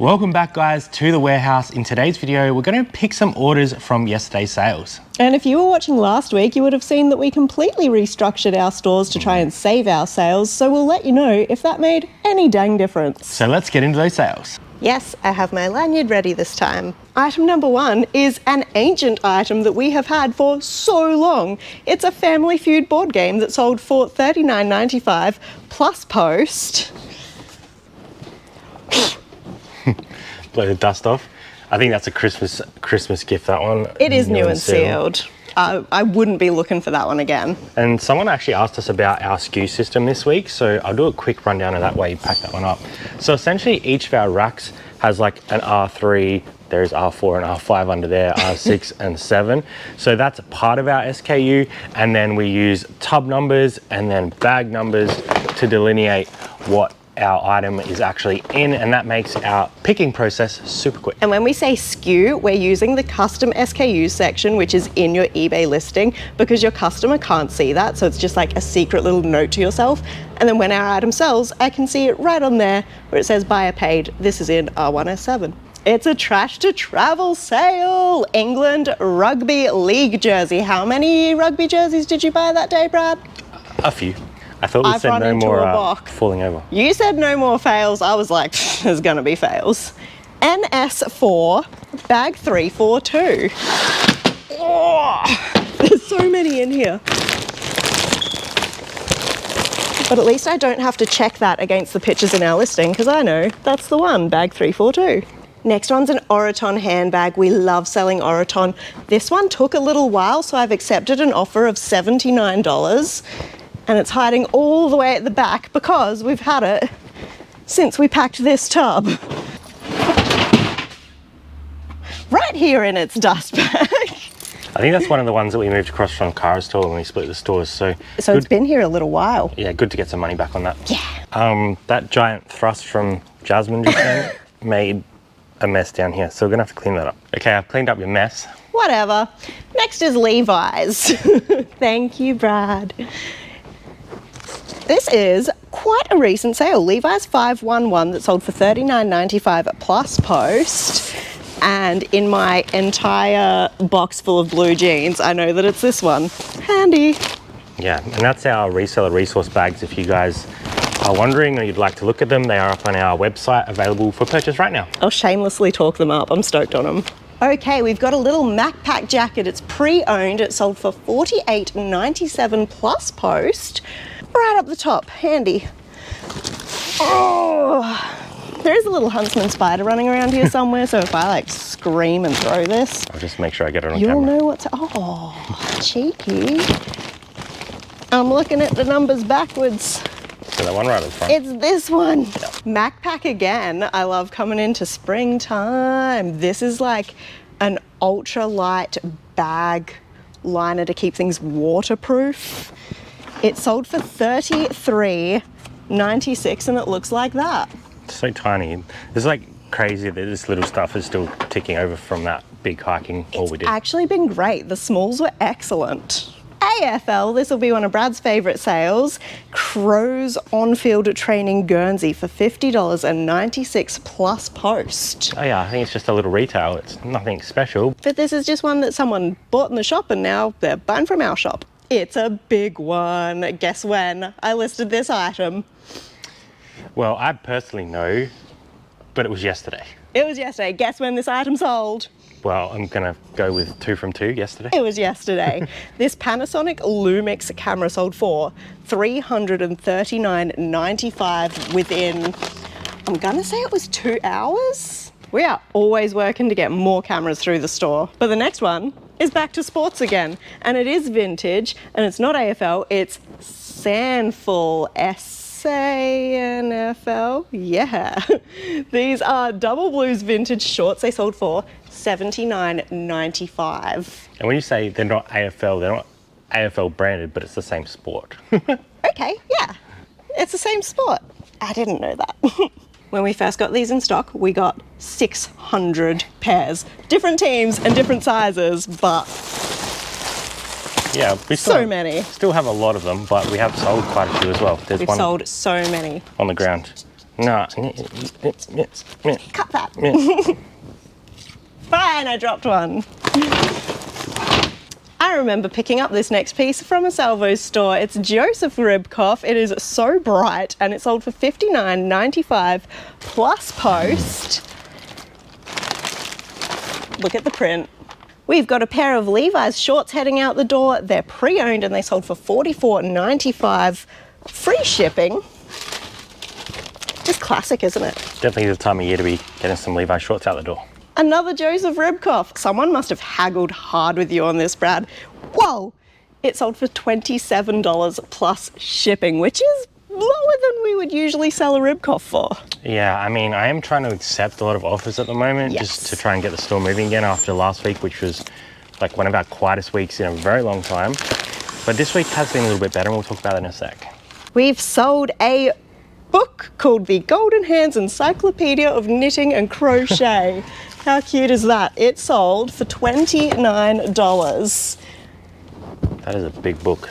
Welcome back guys to the warehouse. In today's video, we're going to pick some orders from yesterday's sales. And if you were watching last week, you would have seen that we completely restructured our stores to try and save our sales. So we'll let you know if that made any dang difference. So let's get into those sales. Yes, I have my lanyard ready this time. Item number one is an ancient item that we have had for so long. It's a Family Feud board game that sold for $39.95 plus post. Blow the dust off. I think that's a Christmas gift, that one. It is new and sealed. I wouldn't be looking for that one again. And someone actually asked us about our SKU system this week, so I'll do a quick rundown of that way you pack that one up. So essentially each of our racks has like an R3, there's R4 and R5 under there, R6 and 7. So that's part of our SKU, and then we use tub numbers and then bag numbers to delineate what our item is actually in, and that makes our picking process super quick. And when we say SKU, we're using the custom SKUs section, which is in your eBay listing, because your customer can't see that, so it's just like a secret little note to yourself. And then when our item sells, I can see it right on there where it says buyer paid. This is in R1S7. It's a trash to travel sale. England Rugby League jersey. How many rugby jerseys did you buy that day, Brad? A few. I thought we said no more falling over. You said no more fails. I was like, there's gonna be fails. NS4, bag 342. Oh, there's so many in here. But at least I don't have to check that against the pictures in our listing, because I know that's the one, bag 342. Next one's an Oraton handbag. We love selling Oraton. This one took a little while, so I've accepted an offer of $79. And it's hiding all the way at the back because we've had it since we packed this tub. Right here in its dust bag. I think that's one of the ones that we moved across from Cara's store when we split the stores. So it's been here a little while. Yeah, good to get some money back on that. Yeah. That giant thrust from Jasmin just then made a mess down here, so we're gonna have to clean that up. Okay, I've cleaned up your mess. Whatever. Next is Levi's. Thank you, Brad. This is quite a recent sale. Levi's 511 that sold for $39.95 plus post. And in my entire box full of blue jeans, I know that it's this one. Handy. Yeah, and that's our reseller resource bags. If you guys are wondering or you'd like to look at them, they are up on our website, available for purchase right now. I'll shamelessly talk them up. I'm stoked on them. Okay, we've got a little MacPack jacket. It's pre-owned. It sold for $48.97 plus post. Right up the top, handy. Oh, there is a little huntsman spider running around here somewhere, so if I like scream and throw this, I'll just make sure I get it on you'll camera. know what's, oh, cheeky. I'm looking at the numbers backwards. So that one right at the front. It's this one. Yeah. MacPack again. I love coming into springtime. This is like an ultra light bag liner to keep things waterproof. It sold for $33.96 and it looks like that. It's so tiny. It's like crazy that this little stuff is still ticking over from that big hiking haul we did. It's actually been great. The smalls were excellent. AFL, this will be one of Brad's favourite sales. Crow's on-field training Guernsey for $50.96 plus post. Oh yeah, I think it's just a little retail. It's nothing special. But this is just one that someone bought in the shop and now they're buying from our shop. It's a big one. Guess when I listed this item? Well, I personally know, but it was yesterday. It was yesterday. Guess when this item sold? Well, I'm gonna go with 2 from 2 yesterday. It was yesterday. This Panasonic Lumix camera sold for $339.95 within, I'm gonna say it was 2 hours. We are always working to get more cameras through the store. But the next one is back to sports again. And it is vintage, and it's not AFL, it's SANFL, SANFL, yeah. These are double blues vintage shorts. They sold for $79.95. And when you say they're not AFL, they're not AFL branded, but it's the same sport. Okay, yeah, it's the same sport. I didn't know that. When we first got these in stock, we got 600 pairs. Different teams and different sizes, but yeah, we so many. Still have a lot of them, but we have sold quite a few as well. We've sold so many. On the ground No. Cut that. Fine, I dropped one. I remember picking up this next piece from a Salvo store. It's Joseph Ribkoff. It is so bright and it sold for $59.95 plus post. Look at the print. We've got a pair of Levi's shorts heading out the door. They're pre-owned and they sold for $44.95 free shipping. Just classic, isn't it? Definitely the time of year to be getting some Levi's shorts out the door. Another Joseph Ribkoff. Someone must have haggled hard with you on this, Brad. Whoa! It sold for $27 plus shipping, which is lower than we would usually sell a Ribkoff for. Yeah, I mean, I am trying to accept a lot of offers at the moment, Yes. just to try and get the store moving again after last week, which was like one of our quietest weeks in a very long time. But this week has been a little bit better, and we'll talk about that in a sec. We've sold a book called The Golden Hands Encyclopedia of Knitting and Crochet. How cute is that? It sold for $29. That is a big book.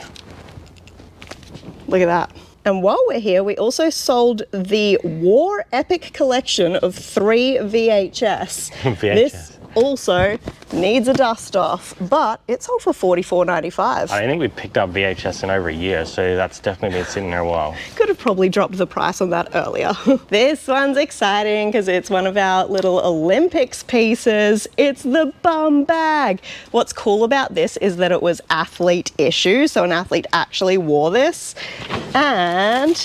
Look at that. And while we're here, we also sold the War Epic collection of 3 VHS. VHS. This also needs a dust off, but it sold for $44.95. I think we picked up VHS in over a year, so that's definitely been sitting there a while. Could have probably dropped the price on that earlier. This one's exciting because it's one of our little Olympics pieces. It's the bum bag. What's cool about this is that it was athlete issue, so an athlete actually wore this, and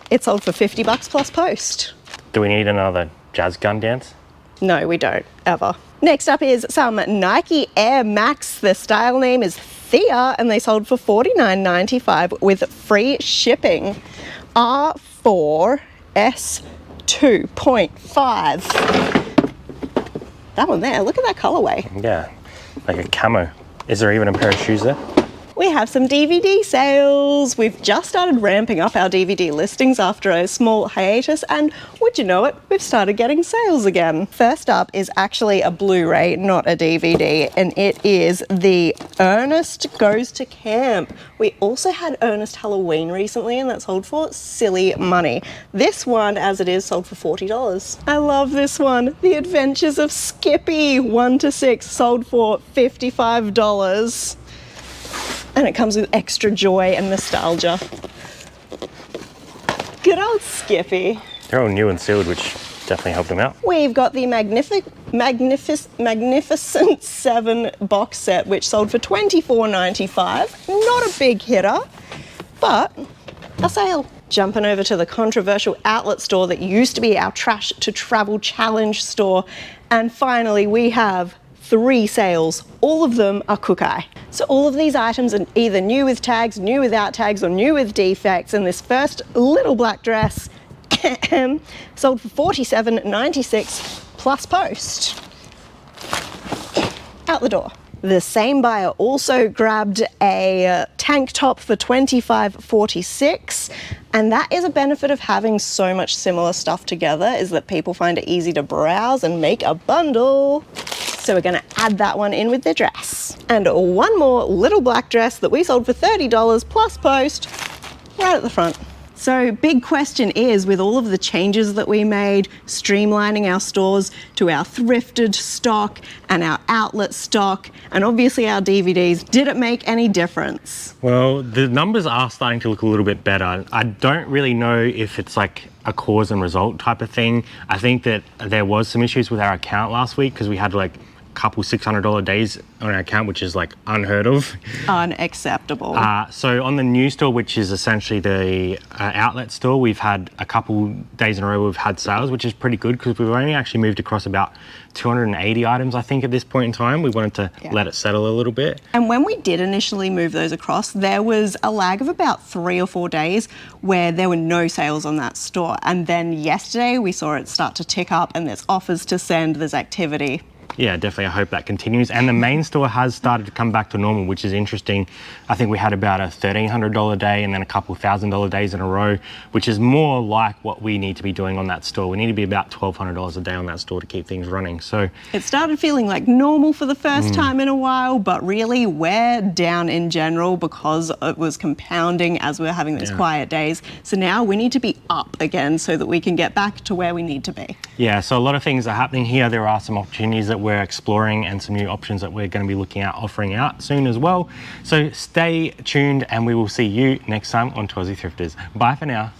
it sold for $50 plus post. Do we need another jazz gun dance? No, we don't, ever. Next up is some Nike Air Max. The style name is Thea, and they sold for $49.95 with free shipping. R4S2.5. That one there, look at that colorway. Yeah, like a camo. Is there even a pair of shoes there? We have some DVD sales. We've just started ramping up our DVD listings after a small hiatus, and would you know it, we've started getting sales again. First up is actually a Blu-ray, not a DVD, and it is the Ernest Goes to Camp. We also had Ernest Halloween recently, and that sold for silly money. This one, as it is, sold for $40. I love this one. The Adventures of Skippy 1-6 sold for $55. And it comes with extra joy and nostalgia. Good old Skippy. They're all new and sealed, which definitely helped them out. We've got the Magnificent 7 box set, which sold for $24.95. Not a big hitter, but a sale. Jumping over to the controversial outlet store that used to be our Trash to Travel Challenge store. And finally, we have 3 sales. All of them are Kookay. So all of these items are either new with tags, new without tags, or new with defects. And this first little black dress sold for $47.96 plus post. Out the door. The same buyer also grabbed a tank top for $25.46, and that is a benefit of having so much similar stuff together, is that people find it easy to browse and make a bundle. So we're gonna add that one in with the dress. And one more little black dress that we sold for $30 plus post, right at the front. So big question is, with all of the changes that we made, streamlining our stores to our thrifted stock and our outlet stock, and obviously our DVDs, did it make any difference? Well, the numbers are starting to look a little bit better. I don't really know if it's like a cause and result type of thing. I think that there was some issues with our account last week because we had like couple $600 days on our account, which is like unheard of. Unacceptable. So on the new store, which is essentially the outlet store, we've had a couple days in a row we've had sales, which is pretty good because we've only actually moved across about 280 items, I think, at this point in time. We wanted to let it settle a little bit. And when we did initially move those across, there was a lag of about 3 or 4 days where there were no sales on that store. And then yesterday we saw it start to tick up, and there's offers to send, there's activity. Yeah, definitely. I hope that continues. And the main store has started to come back to normal, which is interesting. I think we had about a $1,300 day and then a couple $1,000 days in a row, which is more like what we need to be doing on that store. We need to be about $1,200 a day on that store to keep things running. So it started feeling like normal for the first time in a while, but really we're down in general because it was compounding as we were having those quiet days. So now we need to be up again so that we can get back to where we need to be. Yeah, so a lot of things are happening here. There are some opportunities that we're exploring and some new options that we're going to be looking at offering out soon as well. So stay tuned and we will see you next time on Twilsy Thrifters. Bye for now.